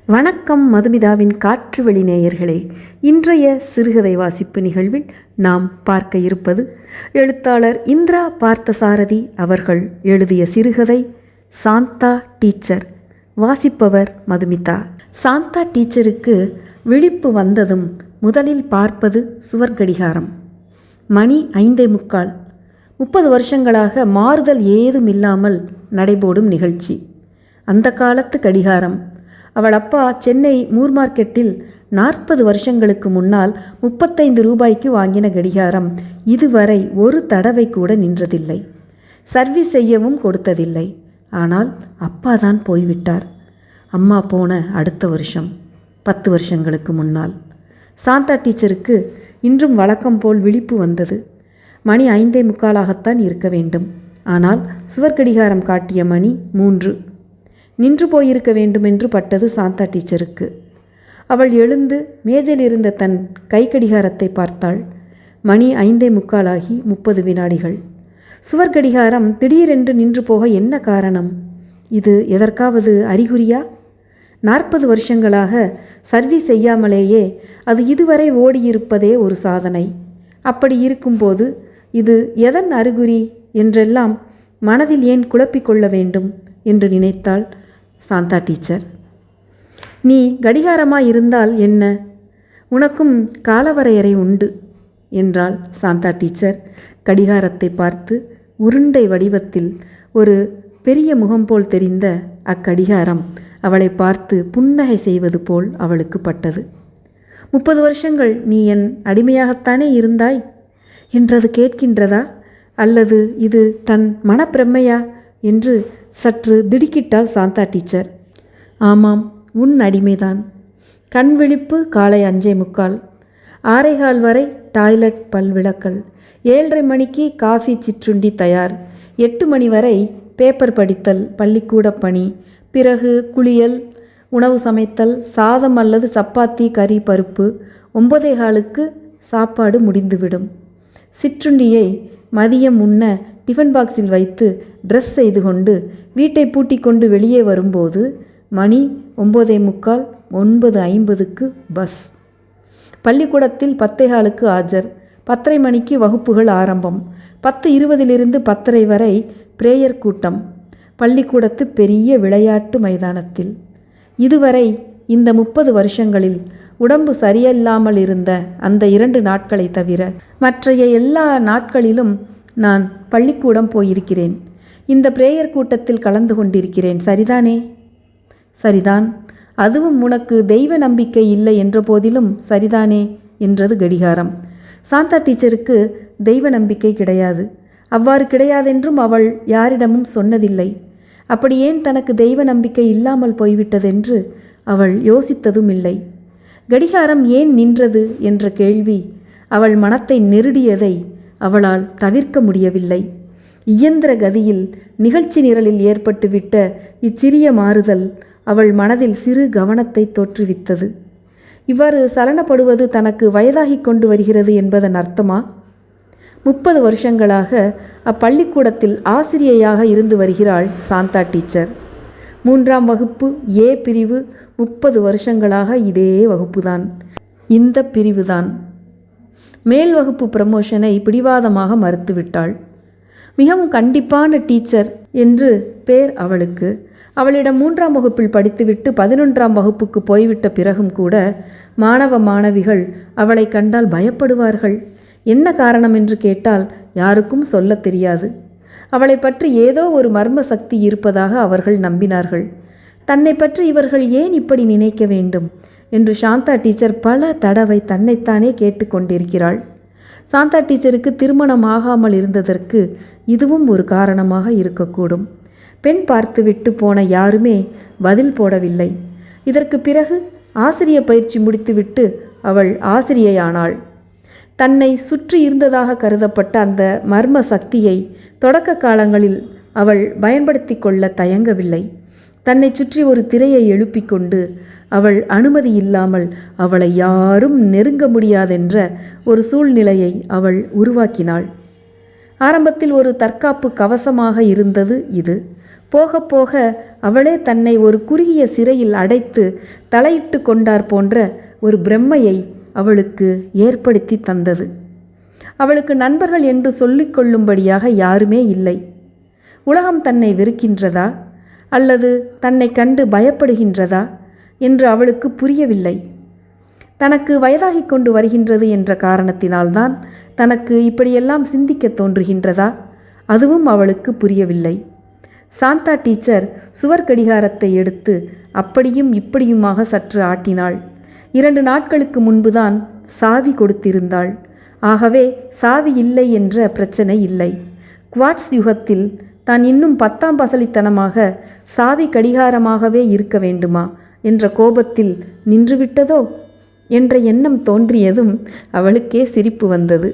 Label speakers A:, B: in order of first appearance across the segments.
A: வணக்கம் மதுமிதாவின் காற்று வெளி நேயர்களே. இன்றைய சிறுகதை வாசிப்பு நிகழ்வில் நாம் பார்க்க இருப்பது எழுத்தாளர் இந்திரா பார்த்தசாரதி அவர்கள் எழுதிய சிறுகதை சாந்தா டீச்சர். வாசிப்பவர் மதுமிதா. சாந்தா டீச்சருக்கு விழிப்பு வந்ததும் முதலில் பார்ப்பது சுவர் கடிகாரம். மணி 5:45. 30 வருஷங்களாக மாறுதல் ஏதும் இல்லாமல் நடைபோடும் நிகழ்ச்சி. அந்த காலத்து கடிகாரம். அவள் அப்பா சென்னை மூர் மார்க்கெட்டில் 40 வருஷங்களுக்கு முன்னால் 35 ரூபாய்க்கு வாங்கின கடிகாரம் இதுவரை ஒரு தடவை கூட நின்றதில்லை. சர்வீஸ் செய்யவும் கொடுத்ததில்லை. ஆனால் அப்பா தான் போய்விட்டார். அம்மா போன அடுத்த வருஷம், 10 வருஷங்களுக்கு முன்னால். சாந்தா டீச்சருக்கு இன்றும் வழக்கம் போல் விழிப்பு வந்தது. மணி 5:45 இருக்க வேண்டும். ஆனால் சுவர் கடிகாரம் காட்டிய மணி 3. நின்று போயிருக்க வேண்டுமென்று பட்டது சாந்தா டீச்சருக்கு. அவள் எழுந்து மேஜையில் இருந்த தன் கை கடிகாரத்தை பார்த்தாள். மணி 5:45 30 வினாடிகள். சுவர் கடிகாரம் திடீரென்று நின்று போக என்ன காரணம்? இது எதற்காவது அறிகுறியா? 40 வருஷங்களாக சர்வீஸ் செய்யாமலேயே அது இதுவரை ஓடியிருப்பதே ஒரு சாதனை. அப்படி இருக்கும்போது இது எதன் அறிகுறி என்றெல்லாம் மனதில் ஏன் குழப்பிக்கொள்ள வேண்டும் என்று நினைத்தாள் சாந்தா டீச்சர். நீ கடிகாரமாயிருந்தால் என்ன, உனக்கும் காலவரையறை உண்டு என்றாள் சாந்தா டீச்சர். கடிகாரத்தை பார்த்து உருண்டை வடிவத்தில் ஒரு பெரிய முகம் போல் தெரிந்த அக்கடிகாரம் அவளை பார்த்து புன்னகை செய்வது போல் அவளுக்கு பட்டது. 30 வருஷங்கள் நீ என் அடிமையாகத்தானே இருந்தாய் என்றது கேட்கின்றதா, அல்லது இது தன் மனப்பிரமையா என்று சற்று திடுக்கிட்டாள் சாந்தா டீச்சர். ஆமாம், உன் அடிமைதான். கண் விழிப்பு காலை 5:45. 6:15 வரை டாய்லெட் பல்விளக்கல். 7:30 மணிக்கு காஃபி சிற்றுண்டி தயார். 8 மணி வரை பேப்பர் படித்தல், பள்ளிக்கூட பணி. பிறகு குளியல், உணவு சமைத்தல், சாதம் அல்லது சப்பாத்தி கறி பருப்பு. 9:15க்கு சாப்பாடு முடிந்துவிடும். சிற்றுண்டியை மதியம் உண்ண டிஃபன் பாக்ஸில் வைத்து ட்ரெஸ் செய்து கொண்டு வீட்டை பூட்டி கொண்டு வெளியே வரும்போது மணி 9:45 9:50க்கு பஸ். பள்ளிக்கூடத்தில் 10:15க்கு ஆஜர். 10:30 மணிக்கு வகுப்புகள் ஆரம்பம். 10:20 10:30 வரை பிரேயர் கூட்டம் பள்ளிக்கூடத்து பெரிய விளையாட்டு மைதானத்தில். இதுவரை இந்த 30 வருஷங்களில் உடம்பு சரியில்லாமல் இருந்த அந்த 2 நாட்களை தவிர மற்றைய எல்லா நாட்களிலும் நான் பள்ளிக்கூடம் போயிருக்கிறேன். இந்த பிரேயர் கூட்டத்தில் கலந்து கொண்டிருக்கிறேன். சரிதானே? சரிதான். அதுவும் உனக்கு தெய்வ நம்பிக்கை இல்லை என்ற போதிலும் சரிதானே என்றது கடிகாரம். சாந்தா டீச்சருக்கு தெய்வ நம்பிக்கை கிடையாது. அவ்வாறு கிடையாதென்றும் அவள் யாரிடமும் சொன்னதில்லை. அப்படி ஏன் தனக்கு தெய்வ நம்பிக்கை இல்லாமல் போய்விட்டதென்று அவள் யோசித்ததும் இல்லை. கடிகாரம் ஏன் நின்றது என்ற கேள்வி அவள் மனத்தை நெருடியதை அவளால் தவிர்க்க முடியவில்லை. இயந்திர கதியில் நிகழ்ச்சி நிரலில் ஏற்பட்டுவிட்ட இச்சிறிய மாறுதல் அவள் மனதில் சிறு கவனத்தை தோற்றுவித்தது. இவ்வாறு சலனப்படுவது தனக்கு வயதாகி கொண்டு வருகிறது என்பதன் அர்த்தமா? 30 வருஷங்களாக அப்பள்ளிக்கூடத்தில் ஆசிரியையாக இருந்து வருகிறாள் சாந்தா டீச்சர். 3ஆம் வகுப்பு ஏ பிரிவு. 30 வருஷங்களாக இதே வகுப்புதான், இந்த பிரிவுதான். மேல் வகுப்பு ப்ரமோஷனை பிடிவாதமாக மறுத்துவிட்டாள். மிகவும் கண்டிப்பான டீச்சர் என்று பேர் அவளுக்கு. அவளிடம் 3ஆம் வகுப்பில் படித்துவிட்டு 11ஆம் வகுப்புக்கு போய்விட்ட பிறகும் கூட மாணவ மாணவிகள் அவளை கண்டால் பயப்படுவார்கள். என்ன காரணம் என்று கேட்டால் யாருக்கும் சொல்ல தெரியாது. அவளை பற்றி ஏதோ ஒரு மர்ம சக்தி இருப்பதாக அவர்கள் நம்பினார்கள். தன்னை பற்றி இவர்கள் ஏன் இப்படி நினைக்க வேண்டும் என்று சாந்தா டீச்சர் பல தடவை தன்னைத்தானே கேட்டுக்கொண்டிருக்கிறாள். சாந்தா டீச்சருக்கு திருமணம் ஆகாமல் இருந்ததற்கு இதுவும் ஒரு காரணமாக இருக்கக்கூடும். பெண் பார்த்துவிட்டு போன யாருமே பதில் போடவில்லை. இதற்கு பிறகு ஆசிரிய பயிற்சி முடித்துவிட்டு அவள் ஆசிரியையானாள். தன்னை சுற்றி இருந்ததாக கருதப்பட்ட அந்த மர்ம சக்தியை தொடக்க காலங்களில் அவள் பயன்படுத்தி கொள்ள தயங்கவில்லை. தன்னை சுற்றி ஒரு திரையை எழுப்பிக்கொண்டு அவள் அனுமதி இல்லாமல் அவளை யாரும் நெருங்க முடியாதென்ற ஒரு சூழ்நிலையை அவள் உருவாக்கினாள். ஆரம்பத்தில் ஒரு தற்காப்பு கவசமாக இருந்தது இது. போக போக அவளே தன்னை ஒரு குறுகிய சிறையில் அடைத்து தலையிட்டு கொண்டார் போன்ற ஒரு பிரம்மையை அவளுக்கு ஏற்படுத்தி தந்தது. அவளுக்கு நண்பர்கள் என்று சொல்லிக்கொள்ளும்படியாக யாருமே இல்லை. உலகம் தன்னை வெறுக்கின்றதா அல்லது தன்னை கண்டு பயப்படுகின்றதா என்று அவளுக்கு புரியவில்லை. தனக்கு வயதாகிக் கொண்டு வருகின்றது என்ற காரணத்தினால்தான் தனக்கு இப்படியெல்லாம் சிந்திக்க தோன்றுகின்றதா, அதுவும் அவளுக்கு புரியவில்லை. சாந்தா டீச்சர் சுவர் கடிகாரத்தை எடுத்து அப்படியும் இப்படியுமாக சற்று ஆட்டினாள். 2 நாட்களுக்கு முன்புதான் சாவி கொடுத்திருந்தாள். ஆகவே சாவி இல்லை என்ற பிரச்சனை இல்லை. குவாட்ஸ் யுகத்தில் தான் இன்னும் 10ஆம் பசலித்தனமாக சாவி கடிகாரமாகவே இருக்க வேண்டுமா என்ற கோபத்தில் நின்றுவிட்டதோ என்ற எண்ணம் தோன்றியதும் அவளுக்கே சிரிப்பு வந்தது.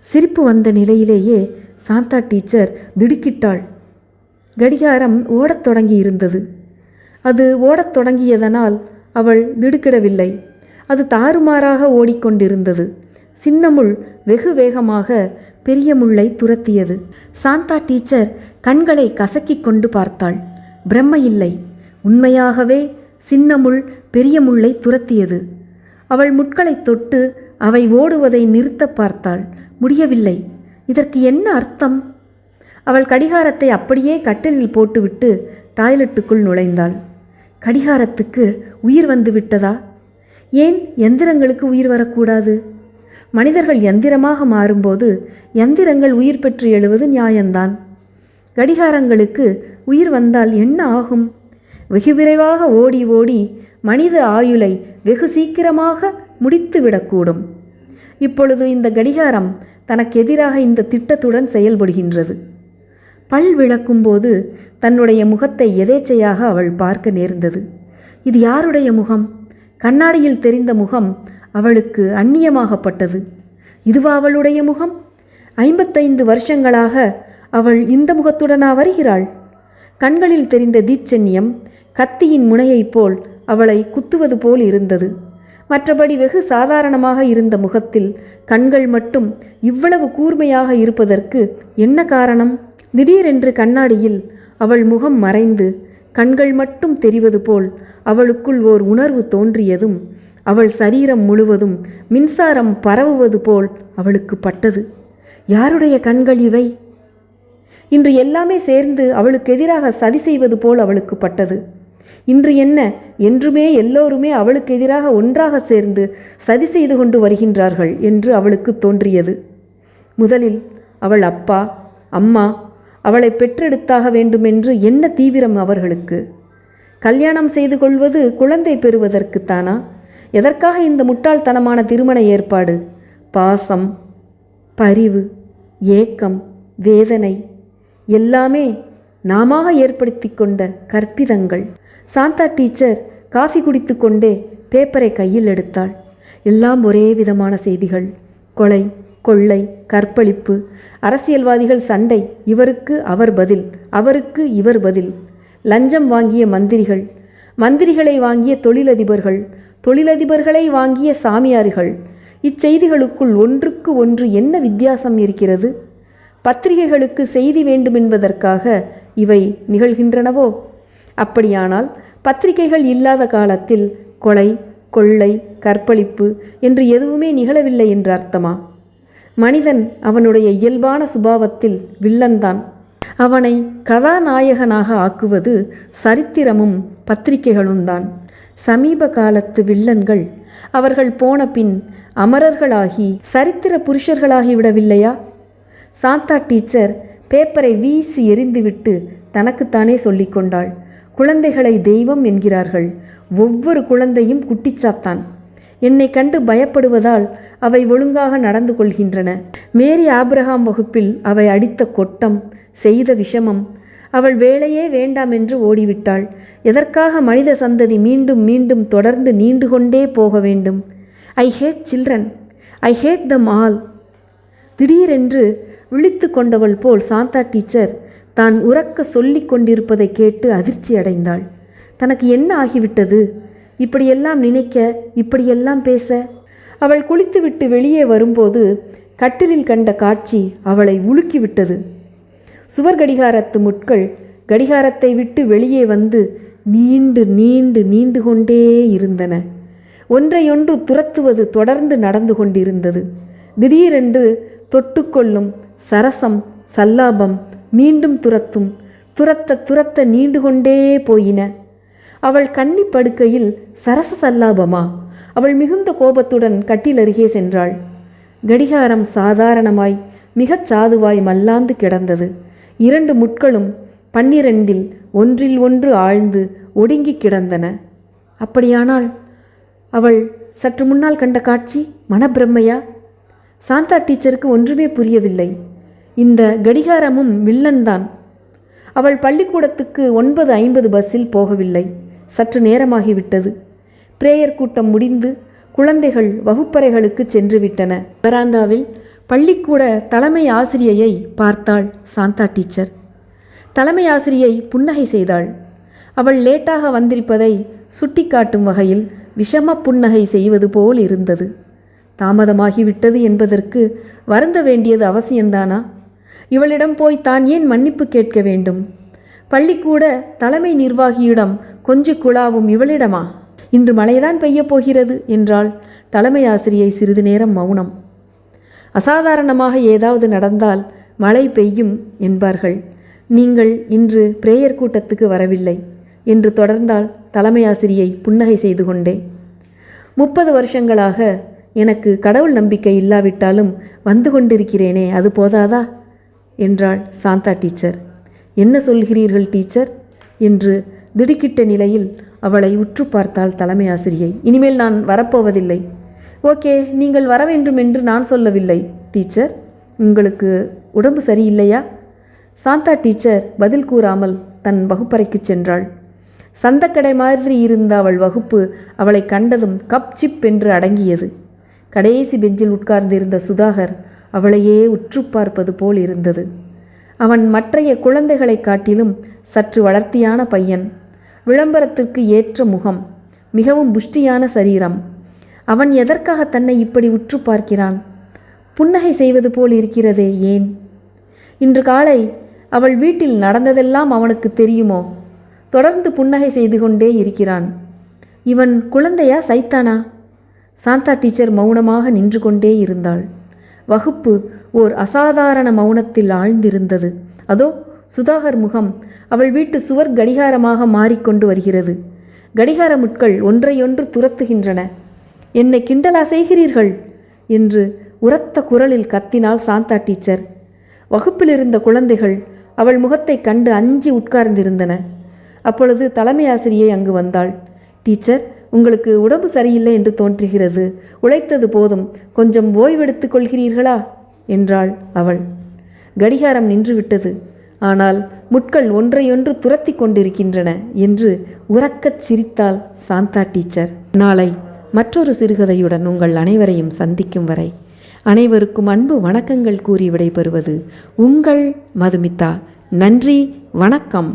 A: சிரிப்பு வந்த நிலையிலேயே சாந்தா டீச்சர் திடுக்கிட்டாள். கடிகாரம் ஓடத் தொடங்கி இருந்தது. அது ஓடத் தொடங்கியதனால் அவள் திடுக்கிடவில்லை. அது தாறுமாறாக ஓடிக்கொண்டிருந்தது. சின்ன முள் வெகு வேகமாக பெரிய முள்ளை துரத்தியது. சாந்தா டீச்சர் கண்களை கசக்கிக் கொண்டு பார்த்தாள். பிரம்மை இல்லை, உண்மையாகவே சின்ன முள் பெரிய முள்ளை துரத்தியது. அவள் முட்களை தொட்டு அவை ஓடுவதை நிறுத்த பார்த்தாள். முடியவில்லை. இதற்கு என்ன அர்த்தம்? அவள் கடிகாரத்தை அப்படியே கட்டிலில் போட்டுவிட்டு டாய்லெட்டுக்குள் நுழைந்தாள். கடிகாரத்துக்கு உயிர் வந்து விட்டதா? ஏன் எந்திரங்களுக்கு உயிர் வரக்கூடாது? மனிதர்கள் எந்திரமாக மாறும்போது எந்திரங்கள் உயிர் பெற்று எழுவது நியாயம்தான். கடிகாரங்களுக்கு உயிர் வந்தால் என்ன ஆகும்? வெகு விரைவாக ஓடி ஓடி மனித ஆயுளை வெகு சீக்கிரமாக முடித்துவிடக்கூடும். இப்பொழுது இந்த கடிகாரம் தனக்கு எதிராக இந்த திட்டத்துடன் செயல்படுகின்றது. பல் விளக்கும்போது தன்னுடைய முகத்தை எதேச்சையாக அவள் பார்க்க நேர்ந்தது. இது யாருடைய முகம்? கண்ணாடியில் தெரிந்த முகம் அவளுக்கு அந்நியமாகப்பட்டது. இதுவா அவளுடைய முகம்? 55 வருஷங்களாக அவள் இந்த முகத்துடனா வருகிறாள்? கண்களில் தெரிந்த தீட்சண்யம் கத்தியின் முனையைப் போல் அவளை குத்துவது போல் இருந்தது. மற்றபடி வெகு சாதாரணமாக இருந்த முகத்தில் கண்கள் மட்டும் இவ்வளவு கூர்மையாக இருப்பதற்கு என்ன காரணம்? திடீரென்று கண்ணாடியில் அவள் முகம் மறைந்து கண்கள் மட்டும் தெரிவது போல் அவளுக்குள் ஓர் உணர்வு தோன்றியதும் அவள் சரீரம் முழுவதும் மின்சாரம் பரவுவது போல் அவளுக்கு பட்டது. யாருடைய கண்கள் இவை? இன்று எல்லாமே சேர்ந்து அவளுக்கு எதிராக சதி செய்வது போல் அவளுக்கு பட்டது. இன்று என்ன, என்றுமே எல்லோருமே அவளுக்கு எதிராக ஒன்றாக சேர்ந்து சதி செய்து கொண்டு வருகின்றார்கள் என்று அவளுக்கு தோன்றியது. முதலில் அவள் அப்பா அம்மா அவளை பெற்றெடுத்தாக வேண்டுமென்று என்ன தீவிரம் அவர்களுக்கு! கல்யாணம் செய்து கொள்வது குழந்தை பெறுவதற்குத்தானா? எதற்காக இந்த முட்டாள்தனமான திருமண ஏற்பாடு? பாசம், பரிவு, ஏக்கம், வேதனை எல்லாமே நாமாக ஏற்படுத்தி கொண்ட கற்பிதங்கள். சாந்தா டீச்சர் காஃபி குடித்து கொண்டே பேப்பரை கையில் எடுத்தாள். எல்லாம் ஒரே விதமான செய்திகள். கொலை, கொள்ளை, கற்பழிப்பு, அரசியல்வாதிகள் சண்டை, இவருக்கு அவர் பதில், அவருக்கு இவர் பதில். லஞ்சம் வாங்கிய மந்திரிகள், மந்திரிகளை வாங்கிய தொழிலதிபர்கள், தொழிலதிபர்களை வாங்கிய சாமியார்கள். இச்செய்திகளுக்குள் ஒன்றுக்கு ஒன்று என்ன வித்தியாசம் இருக்கிறது? பத்திரிகைகளுக்கு செய்தி வேண்டுமென்பதற்காக இவை நிகழ்கின்றனவோ? அப்படியானால் பத்திரிகைகள் இல்லாத காலத்தில் கொலை, கொள்ளை, கற்பழிப்பு என்று எதுவுமே நிகழவில்லை என்று அர்த்தமா? மனிதன் அவனுடைய இயல்பான சுபாவத்தில் வில்லன்தான். அவனை கதாநாயகனாக ஆக்குவது சரித்திரமும் பத்திரிகைகளும் தான். சமீப காலத்து வில்லன்கள் அவர்கள் போன பின் அமரர்களாகி சரித்திர புருஷர்களாகிவிடவில்லையா? சாந்தா டீச்சர் பேப்பரை வீசி எறிந்துவிட்டு தனக்குத்தானே சொல்லிக்கொண்டாள். குழந்தைகளை தெய்வம் என்கிறார்கள். ஒவ்வொரு குழந்தையும் குட்டிச்சாத்தான். என்னை கண்டு பயப்படுவதால் அவை ஒழுங்காக நடந்து கொள்கின்றன. மேரி ஆபிரகாம் வகுப்பில் அவை அடித்த கொட்டம், செய்த விஷமம். அவள் வேலையே வேண்டாம் என்று ஓடிவிட்டாள். எதற்காக மனித சந்ததி மீண்டும் மீண்டும் தொடர்ந்து நீண்டு கொண்டே போக வேண்டும்? I hate children, I hate them all. திடீரென்று விழித்து கொண்டவள் போல் சாந்தா டீச்சர் தான் உறக்க சொல்லி கொண்டிருப்பதை கேட்டு அதிர்ச்சி அடைந்தாள். தனக்கு என்ன ஆகிவிட்டது? இப்படியெல்லாம் நினைக்க, இப்படியெல்லாம் பேச? அவள் குளித்துவிட்டு வெளியே வரும்போது கட்டிலில் கண்ட காட்சி அவளை உலுக்கிவிட்டது. சுவர் கடிகாரத்து முட்கள் கடிகாரத்தை விட்டு வெளியே வந்து நீண்டு நீண்டு நீண்டு கொண்டே இருந்தன. ஒன்றையொன்று துரத்துவது தொடர்ந்து நடந்து கொண்டிருந்தது. திடீரென்று தொட்டுக்கொள்ளும், சரசம், சல்லாபம், மீண்டும் துரத்தும், துரத்த துரத்த நீண்டு கொண்டே போயின. அவள் கன்னி படுக்கையில் சரச சல்லாபமா? அவள் மிகுந்த கோபத்துடன் கட்டில் அருகே சென்றாள். கடிகாரம் சாதாரணமாய் மிகச் சாதுவாய் மல்லாந்து கிடந்தது. 2 முட்களும் 12 ஒன்றில் ஒன்று ஆழ்ந்து ஒடுங்கி கிடந்தன. அப்படியானால் அவள் சற்று முன்னால் கண்ட காட்சி மனப்பிரமையா? சாந்தா டீச்சருக்கு ஒன்றுமே புரியவில்லை. இந்த கடிகாரமும் வில்லன்தான். அவள் பள்ளிக்கூடத்துக்கு 9:50 பஸ்ஸில் போகவில்லை. சற்று நேரமாகிவிட்டது. பிரேயர் கூட்டம் முடிந்து குழந்தைகள் வகுப்பறைகளுக்கு சென்று விட்டன. வராந்தாவில் பள்ளிக்கூட தலைமை ஆசிரியையை பார்த்தாள் சாந்தா டீச்சர். தலைமை ஆசிரியை புன்னகை செய்தாள். அவள் லேட்டாக வந்திருப்பதை சுட்டி காட்டும் வகையில் விஷம புன்னகை செய்வது போல் இருந்தது. தாமதமாகிவிட்டது என்பதற்கு வருந்த வேண்டியது அவசியந்தானா? இவளிடம் போய் தான் ஏன் மன்னிப்பு கேட்க வேண்டும்? பள்ளிக்கூட தலைமை நிர்வாகியிடம் கொஞ்சம் குழாவும் இவளிடமா? இன்று மழைதான் பெய்யப் போகிறது என்றால் தலைமை ஆசிரியை சிறிது நேரம் மௌனம். அசாதாரணமாக ஏதாவது நடந்தால் மழை பெய்யும் என்பார்கள். நீங்கள் இன்று பிரேயர் கூட்டத்துக்கு வரவில்லை என்று தொடர்ந்தால் தலைமை ஆசிரியை புன்னகை செய்து கொண்டே. 30 வருஷங்களாக எனக்கு கடவுள் நம்பிக்கை இல்லாவிட்டாலும் வந்து கொண்டிருக்கிறேனே, அது போதாதா என்றாள் சாந்தா டீச்சர். என்ன சொல்கிறீர்கள் டீச்சர் என்று திடுக்கிட்ட நிலையில் அவளை உற்று பார்த்தாள் தலைமை ஆசிரியை. இனிமேல் நான் வரப்போவதில்லை. ஓகே, நீங்கள் வர வேண்டும் என்று நான் சொல்லவில்லை டீச்சர். உங்களுக்கு உடம்பு சரியில்லையா? சாந்தா டீச்சர் பதில் கூறாமல் தன் வகுப்பறைக்கு சென்றாள். சந்தக்கடை மாதிரி இருந்த அவள் வகுப்பு அவளை கண்டதும் கப் சிப் என்று அடங்கியது. கடைசி பெஞ்சில் உட்கார்ந்திருந்த சுதாகர் அவளையே உற்று பார்ப்பது போல் இருந்தது. அவன் மற்றைய குழந்தைகளை காட்டிலும் சற்று வளர்த்தியான பையன். விளம்பரத்திற்கு ஏற்ற முகம், மிகவும் புஷ்டியான சரீரம். அவன் எதற்காக தன்னை இப்படி உற்று பார்க்கிறான்? புன்னகை செய்வது போல் இருக்கிறதே, ஏன்? இன்று காலை அவள் வீட்டில் நடந்ததெல்லாம் அவனுக்கு தெரியுமோ? தொடர்ந்து புன்னகை செய்து கொண்டே இருக்கிறான். இவன் குழந்தையா சைத்தானா? சாந்தா டீச்சர் மௌனமாக நின்று கொண்டே இருந்தாள். வகுப்பு ஓர் அசாதாரண மௌனத்தில் ஆழ்ந்திருந்தது. அதோ சுதாகர் முகம் அவள் வீட்டு சுவர் கடிகாரமாக மாறிக்கொண்டு வருகிறது. கடிகார முட்கள் ஒன்றையொன்று துரத்துகின்றன. என்னை கிண்டலா செய்கிறீர்கள் என்று உரத்த குரலில் கத்தினாள் சாந்தா டீச்சர். வகுப்பில் இருந்த குழந்தைகள் அவள் முகத்தை கண்டு அஞ்சி உட்கார்ந்திருந்தன. அப்பொழுது தலைமை ஆசிரியை அங்கு வந்தாள். டீச்சர், உங்களுக்கு உடம்பு சரியில்லை என்று தோன்றுகிறது. உழைத்தது போதும், கொஞ்சம் ஓய்வெடுத்துக் கொள்கிறீர்களா என்றாள் அவள். கடிகாரம் நின்றுவிட்டது. ஆனால் முட்கள் ஒன்றையொன்று துரத்தி கொண்டிருக்கின்றன என்று உரக்கச் சிரித்தாள் சாந்தா டீச்சர். நாளை மற்றொரு சிறுகதையுடன் உங்கள் அனைவரையும் சந்திக்கும் வரை அனைவருக்கும் அன்பு வணக்கங்கள் கூறி விடைபெறுவது உங்கள் மதுமிதா. நன்றி, வணக்கம்.